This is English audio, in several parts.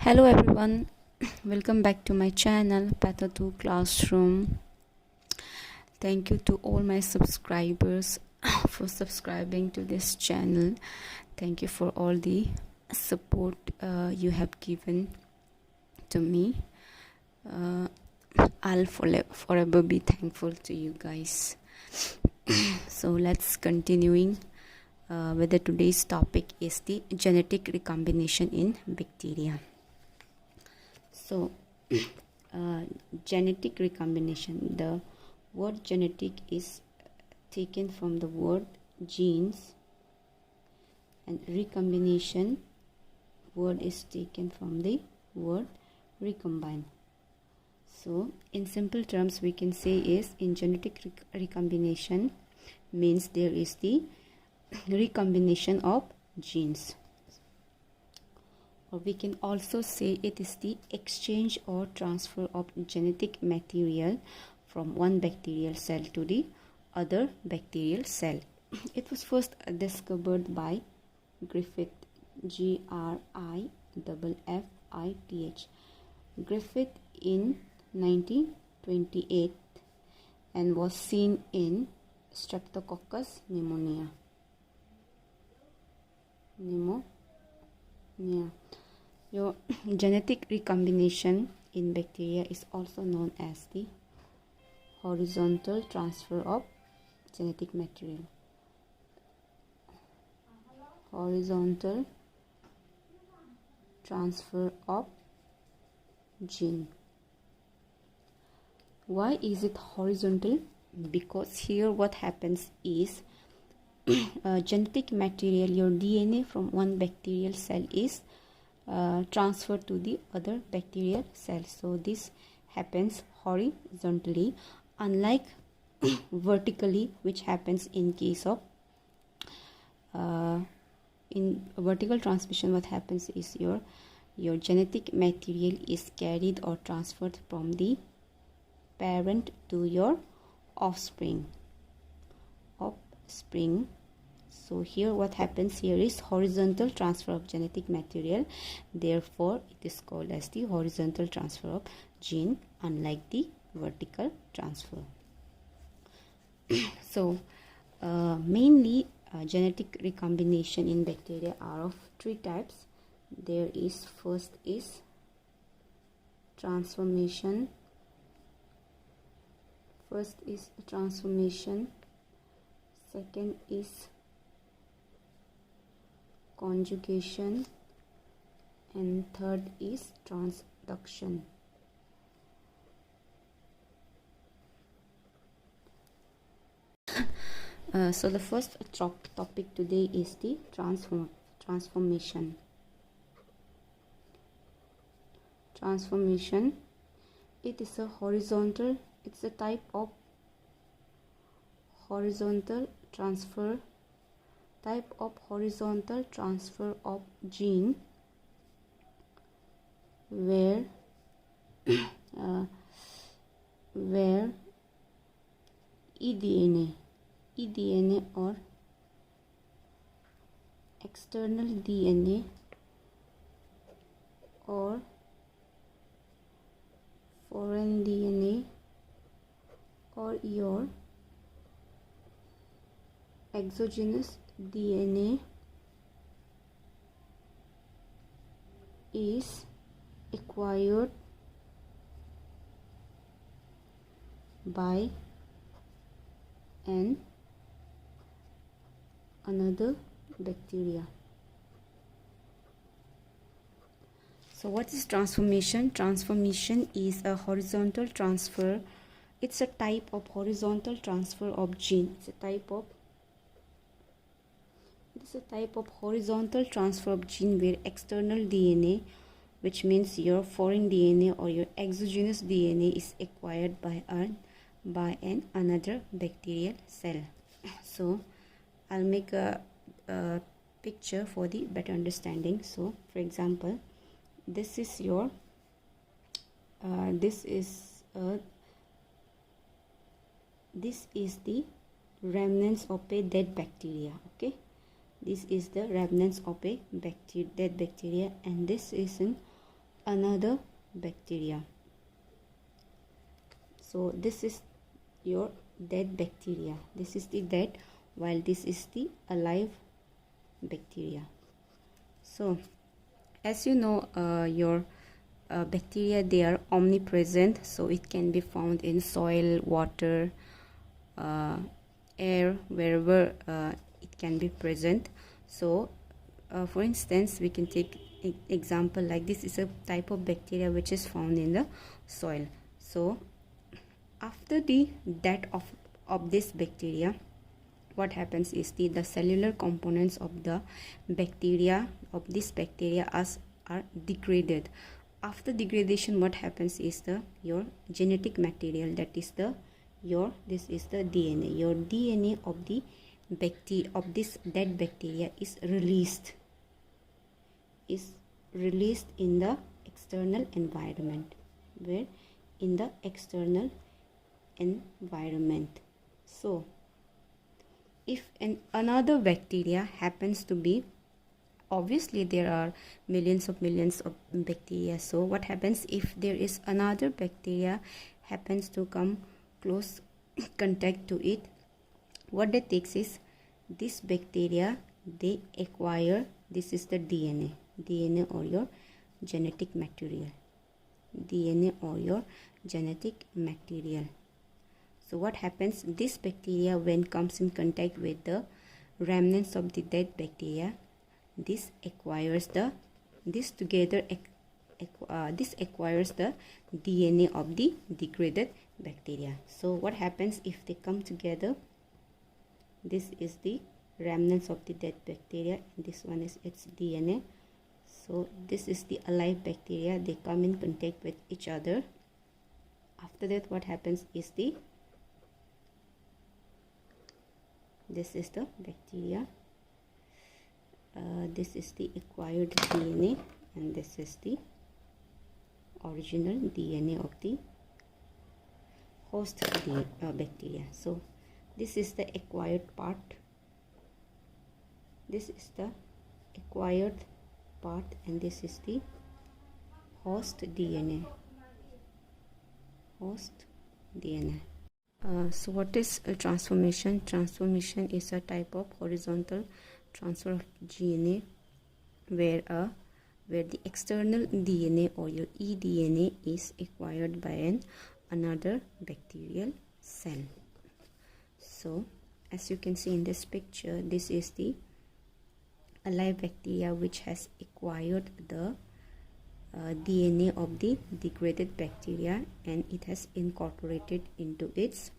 Hello everyone, welcome back to my channel Patha 2 Classroom. Thank you to all my subscribers for subscribing to this channel. Thank you for all the support you have given to me. I'll forever be thankful to you guys. So let's continuing whether today's topic is the genetic recombination in bacteria. So genetic recombination, the word genetic is taken from the word genes, and recombination word is taken from the word recombine. So in simple terms we can say is in genetic recombination means there is the recombination of genes, or we can also say it is the exchange or transfer of genetic material from one bacterial cell to the other bacterial cell. It was first discovered by Griffith, Griffith, Griffith in 1928, and was seen in Streptococcus pneumoniae. Your genetic recombination in bacteria is also known as the horizontal transfer of genetic material. Horizontal transfer of gene. Why is it horizontal? Because here what happens is genetic material, your DNA from one bacterial cell is transferred to the other bacterial cell. So this happens horizontally, unlike vertically, which happens in case of in vertical transmission. What happens is your genetic material is carried or transferred from the parent to your offspring. So here what happens here is horizontal transfer of genetic material, therefore it is called as the horizontal transfer of gene, unlike the vertical transfer. So mainly genetic recombination in bacteria are of three types. There is first is transformation. Second is conjugation, and third is transduction. So the first topic today is the transformation. It is a horizontal. It's a type of horizontal transfer of gene where eDNA or external DNA or foreign DNA or your exogenous DNA is acquired by another bacteria. So what is transformation? Transformation is a horizontal transfer. It's a type of horizontal transfer of gene. It's a type of horizontal transfer of gene where external DNA, which means your foreign DNA or your exogenous DNA, is acquired by another bacterial cell. So I'll make a picture for the better understanding. So for example, this is your this is the remnants of a dead bacteria. Okay, this is the remnants of a dead bacteria, and this is an another bacteria. So this is your dead bacteria. This is the dead, while this is the alive bacteria. So as you know, your bacteria, they are omnipresent, so it can be found in soil, water, air, wherever it can be present. So for instance, we can take example like this is a type of bacteria which is found in the soil. So after the death of this bacteria, what happens is the cellular components of the bacteria, of this bacteria, are degraded. After degradation, what happens is your genetic material, that is this is the DNA. Your DNA of the bacteria, of this dead bacteria, is released in the external environment. Where? In the external environment. So if another bacteria happens to be, obviously there are millions of bacteria, so what happens if there is another bacteria happens to come close contact to it, what that takes is this bacteria, they acquire, this is the DNA or your genetic material, DNA or your genetic material. So what happens, this bacteria when comes in contact with the remnants of the dead bacteria, this acquires the DNA of the degraded bacteria. So what happens if they come together, this is the remnants of the dead bacteria, and this one is its DNA. So this is the alive bacteria, they come in contact with each other. After that, what happens is this is the bacteria, this is the acquired DNA, and this is the original DNA of the host bacteria. So this is the acquired part, this is the acquired part, and this is the host DNA. So what is a transformation? Transformation is a type of horizontal transfer of DNA where the external DNA or your eDNA is acquired by another bacterial cell. So as you can see in this picture, this is the alive bacteria which has acquired the DNA of the degraded bacteria, and it has incorporated into its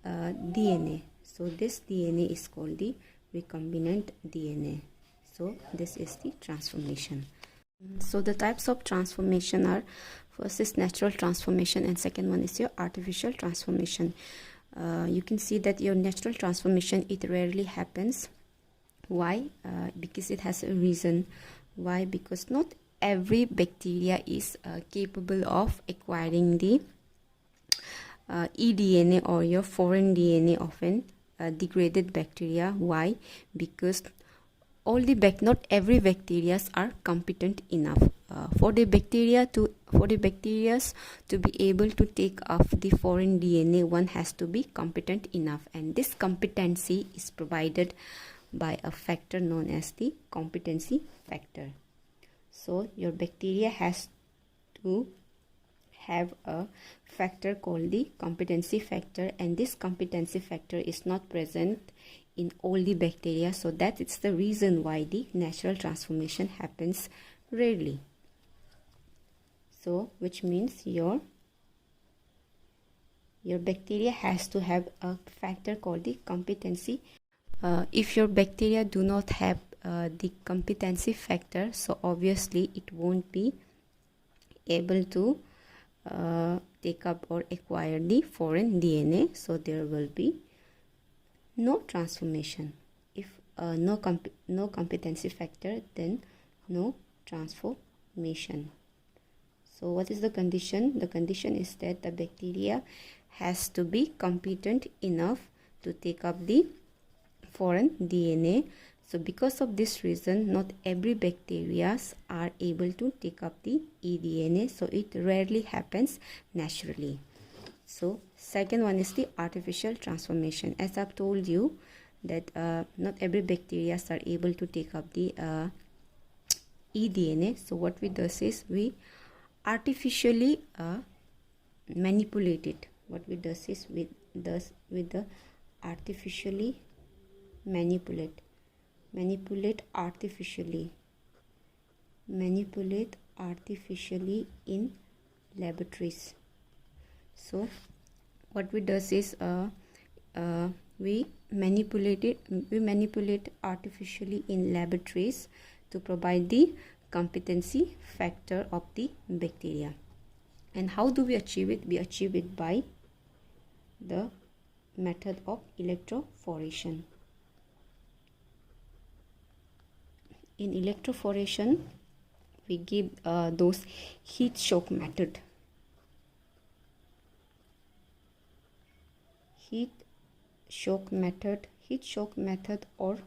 DNA. So this DNA is called the recombinant DNA. So this is the transformation. So the types of transformation are, first is natural transformation, and second one is your artificial transformation. You can see that your natural transformation, it rarely happens. Why? Because it has a reason. Why? Because not every bacteria is capable of acquiring the eDNA or your foreign DNA of a degraded bacteria. Why? Because not every bacteria are competent enough. For the bacteria to be able to take off the foreign DNA, one has to be competent enough, and this competency is provided by a factor known as the competency factor. So your bacteria has to have a factor called the competency factor, and this competency factor is not present in all the bacteria, so that it's the reason why the natural transformation happens rarely. So which means your bacteria has to have a factor called the competency. If your bacteria do not have the competency factor, so obviously it won't be able to take up or acquire the foreign DNA, so there will be no transformation. If no competency factor, then no transformation. So what is the condition? The condition is that the bacteria has to be competent enough to take up the foreign DNA. So because of this reason, not every bacteria are able to take up the eDNA, so it rarely happens naturally. So second one is the artificial transformation. As I've told you that not every bacteria are able to take up the eDNA. So what we do is we artificially manipulate it. What we do is with the artificially manipulate artificially in laboratories. So what we do is we manipulate artificially in laboratories to provide the competency factor of the bacteria. And how do we achieve it? We achieve it by the method of electrophoration. In electrophoration, we give those heat shock method. Heat shock method or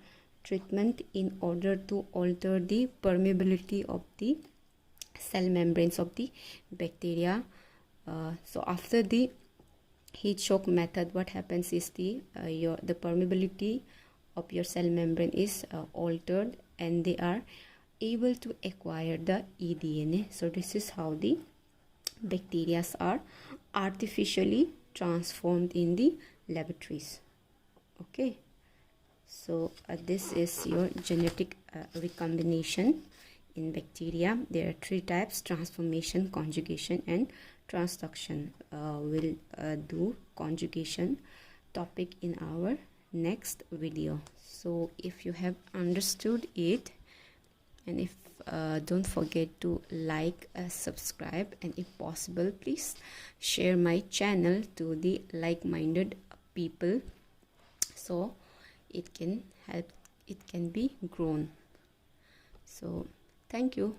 treatment in order to alter the permeability of the cell membranes of the bacteria. So after the heat shock method, what happens is the permeability of your cell membrane is altered, and they are able to acquire the eDNA. So this is how the bacteria are artificially transformed in the laboratories. Okay, so this is your genetic recombination in bacteria. There are three types: transformation, conjugation, and transduction. We'll do conjugation topic in our next video. So if you have understood it, and if don't forget to like, subscribe, and if possible please share my channel to the like-minded people, so it can help, it can be grown. So thank you.